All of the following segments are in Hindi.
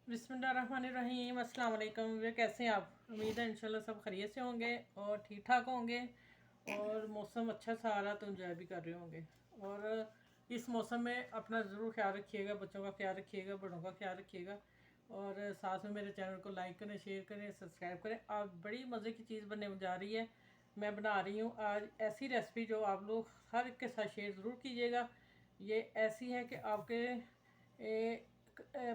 बिस्मिल्लाहिर्रहमानिर्रहीम। अस्सलाम वालेकुम। वे कैसे हैं आप? उम्मीद है इंशाल्लाह सब खैरियत से होंगे और ठीक ठाक होंगे और मौसम अच्छा सा आ रहा तो एंजॉय भी कर रहे होंगे। और इस मौसम में अपना ज़रूर ख्याल रखिएगा, बच्चों का ख्याल रखिएगा, बड़ों का ख्याल रखिएगा और साथ में मेरे चैनल को लाइक करें, शेयर करें, सब्सक्राइब करें। आज बड़ी मज़े की चीज़ बनने जा रही है। मैं बना रही हूँ आज ऐसी रेसिपी जो आप लोग हर एक के साथ शेयर ज़रूर कीजिएगा। ये ऐसी है कि आपके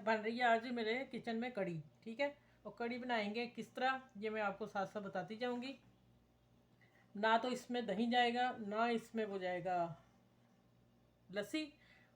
बन रही है आज मेरे किचन में कड़ी। ठीक है, और कड़ी बनाएंगे किस तरह ये मैं आपको साथ साथ बताती जाऊंगी। ना तो इसमें दही जाएगा, ना इसमें वो जाएगा लस्सी।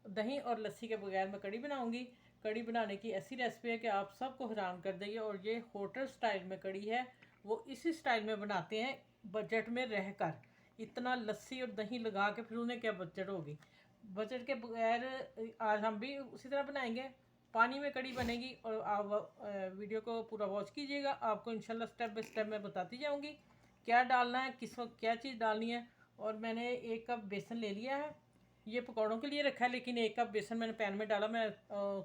दही और लस्सी के बगैर मैं कड़ी बनाऊंगी। कड़ी बनाने की ऐसी रेसिपी है कि आप सबको हैरान कर देगी। और ये होटल स्टाइल में कड़ी है, वो इसी स्टाइल में बनाते हैं बजट में रहकर। इतना लस्सी और दही लगा के फिर उन्हें क्या बजट होगी। बजट के बगैर आज हम भी उसी तरह बनाएंगे। पानी में कड़ी बनेगी और आप वीडियो को पूरा वॉच कीजिएगा। आपको इंशाल्लाह स्टेप बाय स्टेप मैं बताती जाऊंगी क्या डालना है, किस वक्त क्या चीज़ डालनी है। और मैंने 1 कप बेसन ले लिया है, ये पकौड़ों के लिए रखा है, लेकिन 1 कप बेसन मैंने पैन में डाला। मैं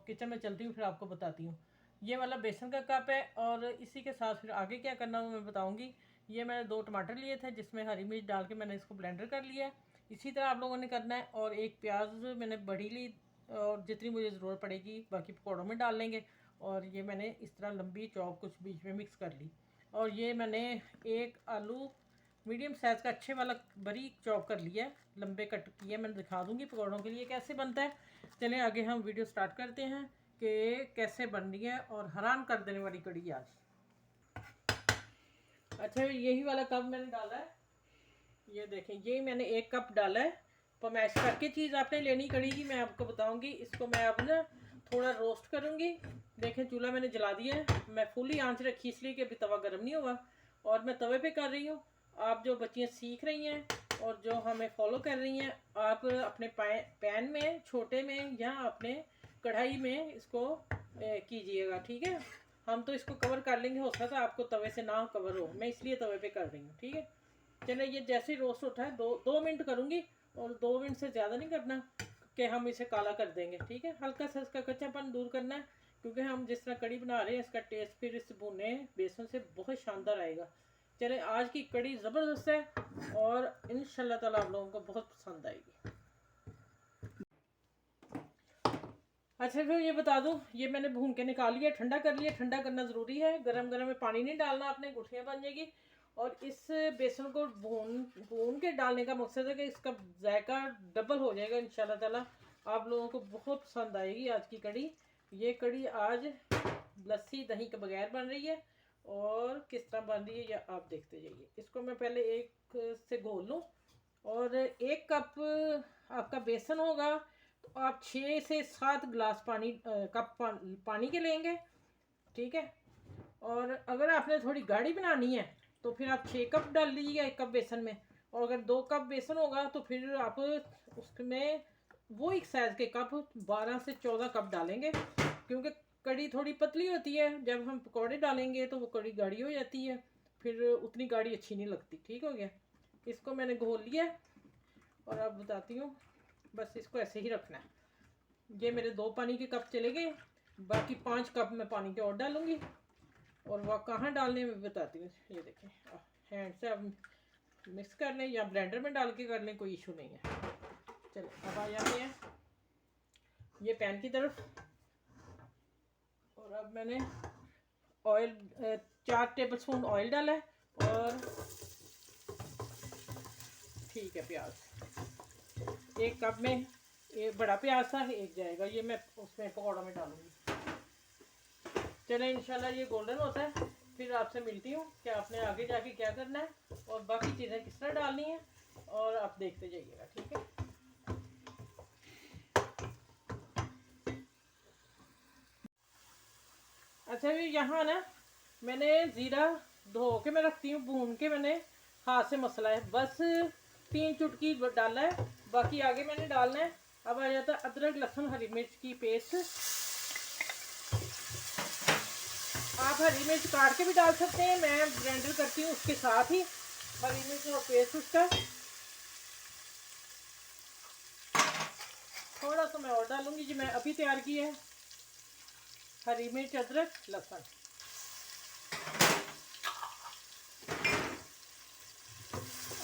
किचन में चलती हूँ फिर आपको बताती हूँ। ये वाला बेसन का कप है और इसी के साथ फिर आगे क्या करना है मैं बताऊँगी। ये मैंने 2 टमाटर लिए थे जिसमें हरी मिर्च डाल के मैंने इसको ब्लेंडर कर लिया है। इसी तरह आप लोगों ने करना है। और 1 प्याज मैंने बड़ी ली और जितनी मुझे ज़रूरत पड़ेगी बाकी पकौड़ों में डाल लेंगे। और ये मैंने इस तरह लंबी चॉप कुछ बीच में मिक्स कर ली। और ये मैंने 1 आलू मीडियम साइज़ का अच्छे वाला बारीक चॉप कर लिया है, लंबे कट किए। मैं दिखा दूंगी पकौड़ों के लिए कैसे बनता है। चलें आगे हम वीडियो स्टार्ट करते हैं कि कैसे बन रही है और हैरान कर देने वाली कड़ी आज। अच्छा, यही वाला कप मैंने डाला है, ये देखें, ये मैंने 1 कप डाला है। पमैश करके चीज़ आपने लेनी कड़ी की, मैं आपको बताऊंगी। इसको मैं अब ना थोड़ा रोस्ट करूंगी। देखें चूल्हा मैंने जला दिया है, मैं फुली आंच रखी इसलिए कि अभी तवा गर्म नहीं हुआ और मैं तवे पे कर रही हूँ। आप जो बच्चियाँ सीख रही हैं और जो हमें फॉलो कर रही हैं, आप अपने पैन में छोटे में या अपने कढ़ाई में इसको कीजिएगा। ठीक है, हम तो इसको कवर कर लेंगे, हो सकता है आपको तवे से ना कवर हो, मैं इसलिए तवे पे कर रही हूँ। ठीक है, चलो ये जैसे ही रोस्ट उठा है 2 मिनट करूँगी और 2 मिनट से ज़्यादा नहीं करना कि हम इसे काला कर देंगे। ठीक है, हल्का सा इसका कच्चापन दूर करना है क्योंकि हम जिस तरह कड़ी बना रहे हैं इसका टेस्ट फिर इस भुने बेसन से बहुत शानदार आएगा। चले, आज की कड़ी ज़बरदस्त है और इंशाल्लाह ताला आप लोगों को बहुत पसंद आएगी। अच्छा फिर ये बता दूं, ये मैंने भून के निकाल लिया, ठंडा कर लिया। ठंडा करना ज़रूरी है, गरम गरम में पानी नहीं डालना आपने, गुठलियाँ बन जाएगी। और इस बेसन को भून भून के डालने का मकसद है कि इसका जायका डबल हो जाएगा इंशाल्लाह ताला। आप लोगों को बहुत पसंद आएगी आज की कड़ी। ये कड़ी आज लस्सी दही के बगैर बन रही है और किस तरह बन रही है या आप देखते जाइए। इसको मैं पहले एक से घोल लूँ। और 1 कप आपका बेसन होगा तो आप 6 से 7 गिलास पानी के लेंगे। ठीक है, और अगर आपने थोड़ी गाढ़ी बनानी है तो फिर आप 6 कप डाल लीजिएगा 1 कप बेसन में। और अगर 2 कप बेसन होगा तो फिर आप उसमें वो एक साइज़ के कप 12 से 14 कप डालेंगे क्योंकि कड़ी थोड़ी पतली होती है। जब हम पकौड़े डालेंगे तो वो कड़ी गाढ़ी हो जाती है, फिर उतनी गाढ़ी अच्छी नहीं लगती। ठीक हो गया, इसको मैंने घोल लिया और अब बताती हूँ। बस इसको ऐसे ही रखना है। ये मेरे 2 पानी के कप चले गए, बाकी 5 कप मैं पानी के और डालूंगी और वह कहाँ डालने में बताती हूँ। ये देखें, हैंड से अब मिक्स कर लें या ब्लेंडर में डाल के कर लें, कोई इशू नहीं है। चलो अब आ जाते हैं ये पैन की तरफ। और अब मैंने ऑयल 4 टेबल स्पून ऑयल डाला है और ठीक है प्याज 1 कप में, ये बड़ा प्याज था, एक जाएगा, ये मैं उसमें पकौड़ा में डालूंगी। चले इंशाल्लाह ये गोल्डन होता है फिर आपसे मिलती हूँ कि आपने आगे जाके क्या करना है और बाकी चीज़ें किस तरह डालनी है और आप देखते जाइएगा। ठीक है, अच्छा भी यहाँ ना मैंने ज़ीरा धो के मैं रखती हूँ, भून के मैंने हाथ से मसला है, बस 3 चुटकी डाला है, बाकी आगे मैंने डालना है। अब आ जाता है अदरक लहसुन हरी मिर्च की पेस्ट। आप हरी मिर्च काट के भी डाल सकते हैं, मैं ब्लेंडर करती हूँ उसके साथ ही हरी मिर्च और पेस्ट उसका। थोड़ा सा मैं और डालूंगी जी, मैं अभी तैयार की है। हरी मिर्च, अदरक, लहसुन।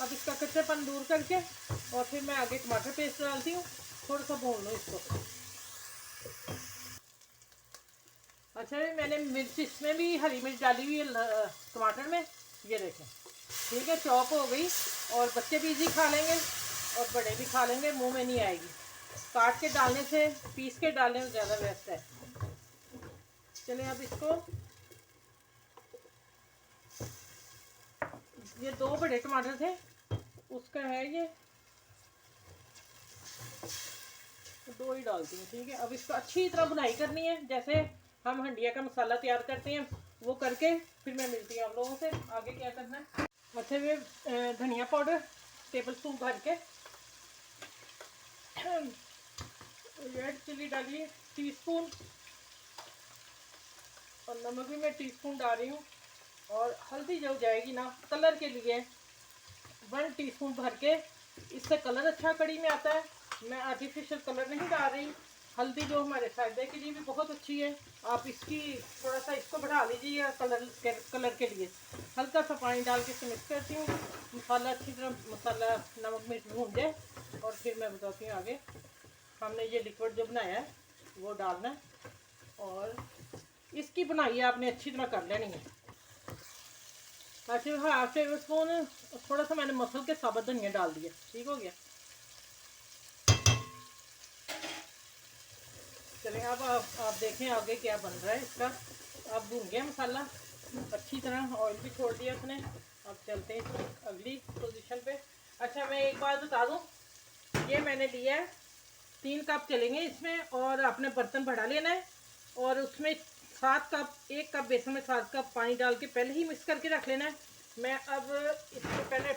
अब इसका कच्चापन दूर करके और फिर मैं आगे टमाटर पेस्ट डालती हूँ। थोड़ा सा भून लो इसको। अच्छा भी मैंने मिर्च इसमें भी हरी मिर्च डाली हुई है टमाटर में, ये देखें। ठीक है, चॉप हो गई और बच्चे भी इजी खा लेंगे और बड़े भी खा लेंगे, मुंह में नहीं आएगी। काट के डालने से, पीस के डालने में ज़्यादा बेस्ट है। चलिए अब इसको, ये 2 बड़े टमाटर थे उसका है ये, 2 ही डालती हूँ। ठीक है, अब इसको अच्छी तरह बुनाई करनी है, जैसे हम हंडिया का मसाला तैयार करते हैं वो करके फिर मैं मिलती हूँ आप लोगों से आगे क्या करना है। अच्छा ये धनिया पाउडर टेबल स्पून भर के, रेड चिली डालिए टीस्पून, और नमक भी मैं टीस्पून डाल रही हूँ। और हल्दी जो जाएगी ना कलर के लिए 1 टीस्पून भर के, इससे कलर अच्छा कड़ी में आता है। मैं आर्टिफिशियल कलर नहीं डाल रही। हल्दी जो हमारे फायदे के लिए भी बहुत अच्छी है, आप इसकी थोड़ा सा इसको बढ़ा लीजिए कलर के लिए। हल्का सा पानी डाल के इसे मिक्स करती हूँ। मसाला अच्छी तरह, मसाला नमक मिर्च भून जाए और फिर मैं बताती हूँ आगे। हमने ये लिक्विड जो बनाया है वो डालना है और इसकी बुनाई आपने अच्छी तरह कर लेनी है। अच्छा हाफ टेबल स्पून थोड़ा सा मैंने मसल के साबुत धनिया डाल दिया। ठीक हो गया। चलिए अब आप देखें आगे क्या बन रहा है इसका। अब भून गया मसाला अच्छी तरह, ऑयल भी छोड़ दिया उसने। अब चलते हैं अगली पोजीशन पे। अच्छा मैं एक बात बता दूं, ये मैंने लिया है 3 कप चलेंगे इसमें, और अपने बर्तन बढ़ा लेना है और उसमें 7 कप, 1 कप बेसन में 7 कप पानी डाल के पहले ही मिक्स करके रख लेना है। मैं अब इसको पहले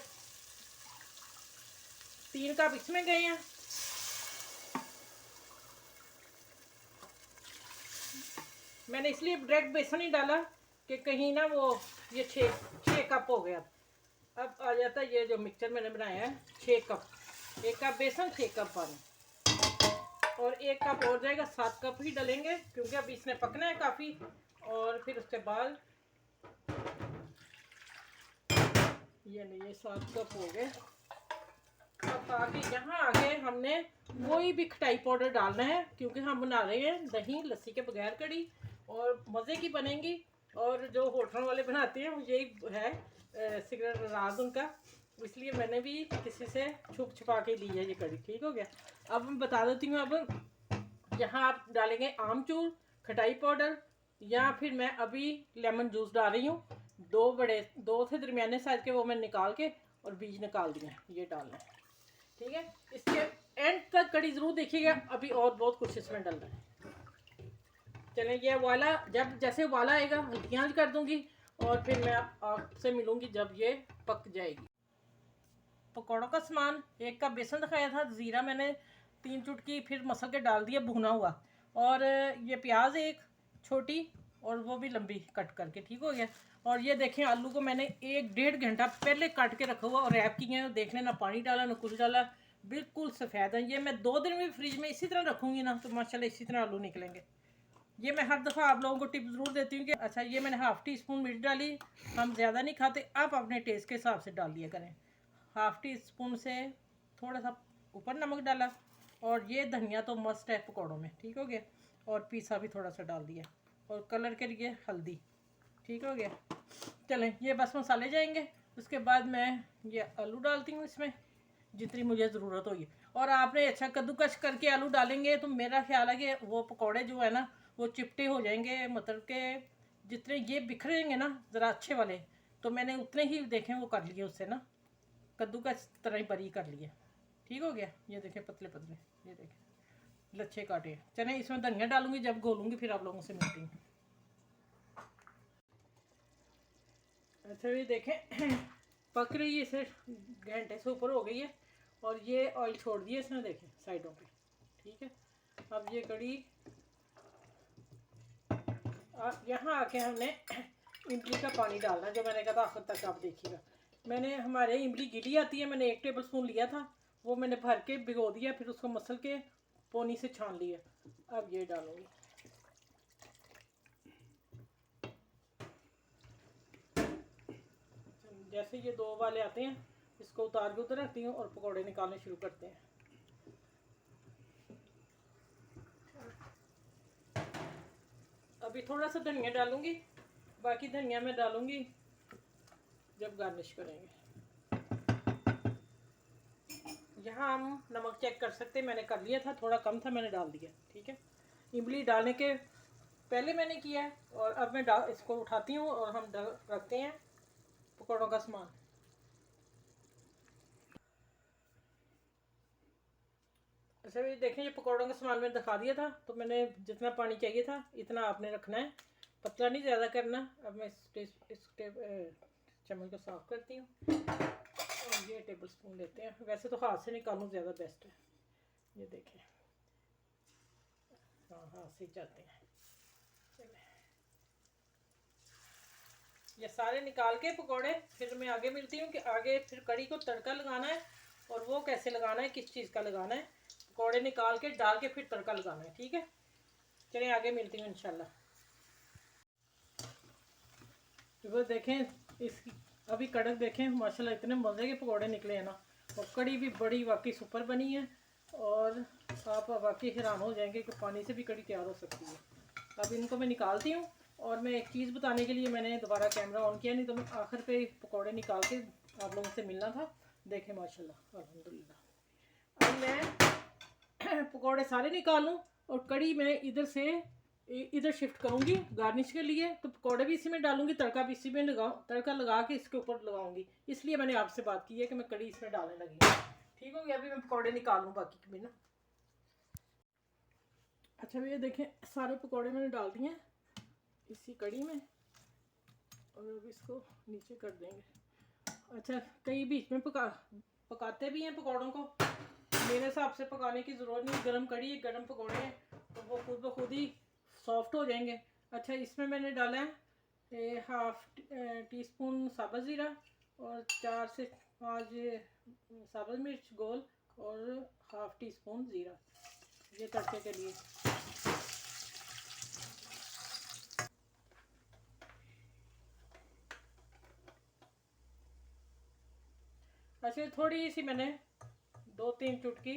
3 कप इसमें गए हैं, मैंने इसलिए डायरेक्ट बेसन ही डाला कि कहीं ना वो ये 6 कप हो गया। अब आ जाता है ये जो मिक्सचर मैंने बनाया है 6 कप, 1 कप बेसन 6 कप पानी, और 1 कप और जाएगा, 7 कप ही डलेंगे क्योंकि अब इसने पकना है काफ़ी। और फिर उसके बाद ये नहीं, ये 7 कप हो गए। अब आगे यहाँ आगे हमने कोई भी खटाई पाउडर डालना है क्योंकि हम बना रहे हैं दही लस्सी के बगैर कड़ी, और मज़े की बनेंगी। और जो होटल वाले बनाते हैं यही है सिगरेट राज उनका, इसलिए मैंने भी किसी से छुप छुपा के ली है ये कड़ी। ठीक हो गया। अब मैं बता देती हूँ। अब यहाँ आप डालेंगे आमचूर, खटाई पाउडर, या फिर मैं अभी लेमन जूस डाल रही हूँ। 2 से दरमियाने साइज के वो मैं निकाल के और बीज निकाल दिए, ये डालना है। ठीक है, इसके एंड तक कड़ी जरूर देखिएगा, अभी और बहुत कुछ इसमें डलना है। चलें ये वाला, जब जैसे वाला आएगा हल्कियाँ कर दूंगी और फिर मैं आपसे मिलूंगी जब ये पक जाएगी। पकौड़ों का सामान 1 कप बेसन दिखाया था, ज़ीरा मैंने 3 चुटकी फिर मसल के डाल दिया भुना हुआ, और ये प्याज 1 छोटी और वो भी लंबी कट करके। ठीक हो गया। और ये देखें आलू को मैंने 1-1.5 घंटा पहले काट के रखा हुआ और रैप किए हैं। देख लें, ना पानी डाला ना कुछ डाला, बिल्कुल सफ़ेद है। ये मैं 2 दिन में फ्रिज में इसी तरह रखूँगी ना तो माशाल्लाह इसी तरह आलू निकलेंगे। ये मैं हर दफ़ा आप लोगों को टिप ज़रूर देती हूँ कि अच्छा ये मैंने हाफ़ टी स्पून मिर्च डाली, हम ज़्यादा नहीं खाते, आप अपने टेस्ट के हिसाब से डाल लिया करें। हाफ़ टी स्पून से थोड़ा सा ऊपर नमक डाला, और ये धनिया तो मस्ट है पकौड़ों में। ठीक हो गया। और पीसा भी थोड़ा सा डाल दिया, और कलर के लिए हल्दी। ठीक हो गया। चलें ये बस मसाले जाएंगे, उसके बाद मैं ये आलू डालती हूँ इसमें जितनी मुझे ज़रूरत होगी। और आपने अच्छा कद्दूकश करके आलू डालेंगे तो मेरा ख्याल है कि वो पकौड़े जो है ना वो चिपटे हो जाएंगे, मतलब के जितने ये बिखरेंगे ना ज़रा अच्छे वाले, तो मैंने उतने ही देखें वो कर लिए उससे ना, कद्दूकश तरह ही बरी कर लिए। ठीक हो गया। ये देखें पतले पतले, ये देखें लच्छे काटे। चलें इसमें धनिया डालूंगी जब घोलूंगी, फिर आप लोगों से मिलती हूँ। अच्छा ये देखें पक रही है, इसे घंटे से ऊपर हो गई है, और ये ऑयल छोड़ दिया इसने, देखें साइडों पे। ठीक है। अब ये कड़ी यहाँ आके हमने इमली का पानी डालना, जो मैंने कहा था आखिर तक आप देखिएगा। मैंने हमारे इमली गीली आती है, मैंने 1 टेबल स्पून लिया था, वो मैंने भर के भिगो दिया, फिर उसको मसल के पोनी से छान लिया। अब ये डालूंगी। जैसे ये 2 वाले आते हैं इसको उतार के उधर रखती हूँ और पकौड़े निकालने शुरू करते हैं। अभी थोड़ा सा धनिया डालूंगी, बाकी धनिया मैं डालूंगी जब गार्निश करेंगे। यहाँ हम नमक चेक कर सकते हैं, मैंने कर लिया था, थोड़ा कम था मैंने डाल दिया। ठीक है, इमली डालने के पहले मैंने किया है और अब मैं इसको उठाती हूँ और हम रखते हैं पकौड़ों का सामान। अच्छा भी देखें, ये पकौड़ों का सामान मैंने दिखा दिया था, तो मैंने जितना पानी चाहिए था इतना आपने रखना है, पतला नहीं ज़्यादा करना। अब मैं इस चम्मच को साफ़ करती हूँ और ये टेबल स्पून लेते हैं। वैसे तो हाथ से निकालूँ ज़्यादा बेस्ट है। ये देखें, हाँ हाथ से जाते हैं। ये सारे निकाल के पकौड़े फिर मैं आगे मिलती हूँ कि आगे फिर कड़ी को तड़का लगाना है और वो कैसे लगाना है, किस चीज़ का लगाना है। पकौड़े निकाल के डाल के फिर तड़का लगाना है। ठीक है, चलिए आगे मिलती हूँ इंशाल्लाह। वो देखें इसकी अभी कड़क देखें, माशाल्लाह इतने मज़े के पकौड़े निकले हैं ना, और कड़ी भी बड़ी वाकई सुपर बनी है और आप वाकई हैरान हो जाएंगे कि पानी से भी कड़ी तैयार हो सकती है। अब इनको मैं निकालती हूँ और मैं एक चीज़ बताने के लिए मैंने दोबारा कैमरा ऑन किया, नहीं तो मैं आखिर पे पकौड़े निकाल के आप लोगों से मिलना था। देखें माशाल्लाह अल्हम्दुलिल्लाह। अब मैं पकौड़े सारे निकालूँ और कड़ी मैं इधर शिफ्ट करूँगी गार्निश के लिए, तो पकौड़े भी इसी में डालूँगी, तड़का भी इसी में तड़का लगा के इसके ऊपर लगाऊंगी। इसलिए मैंने आपसे बात की है कि मैं कड़ी इसमें डालने लगी। ठीक हो गया, अभी मैं पकौड़े निकालूँ बाकी के भी ना। अच्छा भैया देखें, सारे पकौड़े मैंने डाल दिए हैं इसी कड़ी में और अब इसको नीचे कर देंगे। अच्छा, कई बीच में पकाते भी हैं पकौड़ों को, मेरे हिसाब से पकाने की ज़रूरत नहीं, गरम कड़ी है, गरम पकौड़े हैं तो वो खुद ब खुद ही सॉफ्ट हो जाएंगे। अच्छा, इसमें मैंने डाला है हाफ टी स्पून साबुत ज़ीरा और 4 से 5 साबुत मिर्च गोल और हाफ टी स्पून ज़ीरा, ये तड़के के लिए। अच्छा, थोड़ी सी मैंने 2-3 चुटकी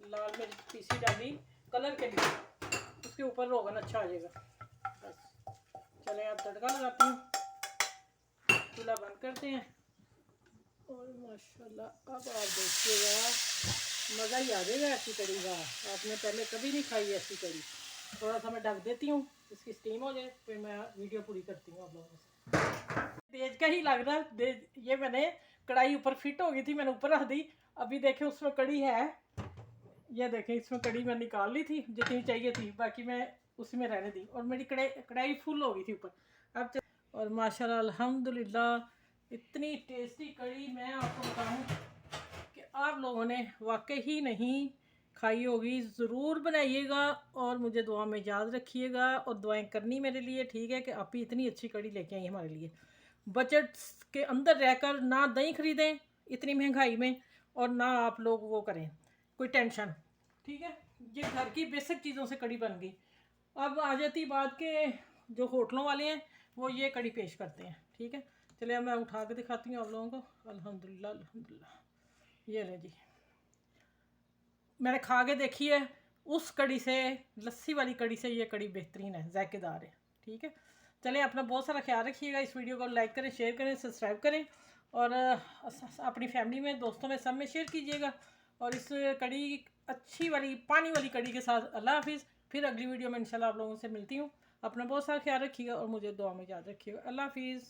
लाल मिर्च पीसी डाली कलर के लिए, उसके ऊपर रोगन अच्छा आ जाएगा। बस चले अब तड़का लगाती हूँ, चूल्हा बंद करते हैं और माशाल्लाह अब आप देखिएगा मज़ा ही आ जाएगा ऐसी कड़ी का। आपने पहले कभी नहीं खाई ऐसी कड़ी। थोड़ा सा मैं ढक देती हूँ, इसकी स्टीम हो जाए, फिर मैं वीडियो पूरी करती हूँ आप लोगों से। तेज का ही लग रहा, ये मैंने कढ़ाई ऊपर फिट हो गई थी, मैंने ऊपर रख दी। अभी देखें उसमें कड़ी है, ये देखें इसमें कड़ी मैं निकाल ली थी जितनी चाहिए थी, बाकी मैं उसी में रहने दी और मेरी कढ़ाई फुल हो गई थी ऊपर। अब और माशाल्लाह अल्हम्दुलिल्लाह इतनी टेस्टी कड़ी मैं आपको बताऊं कि आप लोगों ने वाकई ही नहीं खाई होगी। ज़रूर बनाइएगा और मुझे दुआ में याद रखिएगा और दुआएं करनी मेरे लिए। ठीक है कि आप ही इतनी अच्छी कड़ी लेके आई हमारे लिए। बजट के अंदर रहकर ना दही खरीदें इतनी महंगाई में और ना आप लोग वो करें कोई टेंशन। ठीक है, ये घर की बेसिक चीज़ों से कड़ी बन गई। अब आ जाती बात के जो होटलों वाले हैं वो ये कड़ी पेश करते हैं। ठीक है, चलिए अब मैं उठा के दिखाती हूँ आप लोगों को। अल्हम्दुलिल्लाह अल्हम्दुलिल्लाह, ये ले जी, मैंने खा के देखी है, उस कड़ी से, लस्सी वाली कड़ी से ये कड़ी बेहतरीन है, जायकेदार है। ठीक है, चलें अपना बहुत सारा ख्याल रखिएगा। इस वीडियो को लाइक करें, शेयर करें, सब्सक्राइब करें और अपनी फैमिली में, दोस्तों में, सब में शेयर कीजिएगा। और इस कड़ी अच्छी वाली पानी वाली कड़ी के साथ अल्लाह हाफिज़। फिर अगली वीडियो में इंशाल्लाह आप लोगों से मिलती हूँ। अपना बहुत सारा ख्याल रखिएगा और मुझे दुआ में याद रखिएगा। अल्लाह हाफिज़।